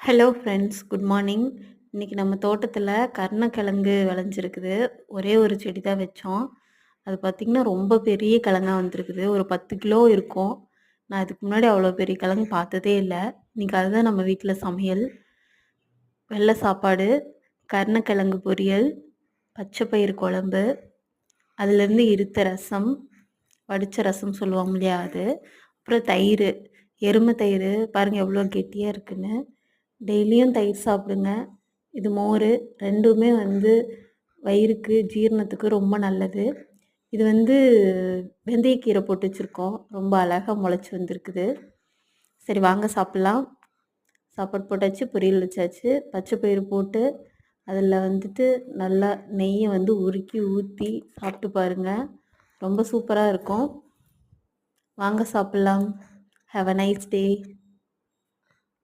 Hello friends, good morning. இன்னைக்கு நம்ம தோட்டத்தில் கருணக்கிழங்கு விளைஞ்சிருக்குது. ஒரே ஒரு செடி தான் வச்சோம். அது பார்த்திங்கன்னா ரொம்ப பெரிய கிழங்கா வந்திருக்குது. ஒரு 10 கிலோ இருக்கும். நான் இதுக்கு முன்னாடி அவ்வளோ பெரிய கிழங்கு பார்த்ததே இல்லை. இன்னைக்கு அதுதான் நம்ம வீட்டில் சமையல். வெள்ளை சாப்பாடு, கருணக்கிழங்கு பொரியல், பச்சை பயிறு குழம்பு, அதுலேருந்து இருத்த ரசம், வடித்த ரசம் சொல்லுவாங்க இல்லையா அது, அப்புறம் தயிர், எருமை தயிர் பாருங்கள் எவ்வளோ கெட்டியாக இருக்குன்னு. டெய்லியும் தயிர் சாப்பிடுங்க. இது மோர், ரெண்டுமே வயிறுக்கு ஜீரணத்துக்கு ரொம்ப நல்லது. இது வெந்தயக்கீரை போட்டு வச்சுருக்கோம். ரொம்ப அழகாக முளைச்சி வந்திருக்குது. சரி வாங்க சாப்பிட்லாம். சாப்பாடு போட்டாச்சு, பொரியல் வச்சாச்சு. பச்சை பயிறு போட்டு அதில் நல்லா நெய்யை உருக்கி ஊற்றி சாப்பிட்டு பாருங்கள். ரொம்ப சூப்பராக இருக்கும். வாங்க சாப்பிட்லாம். Have a nice day.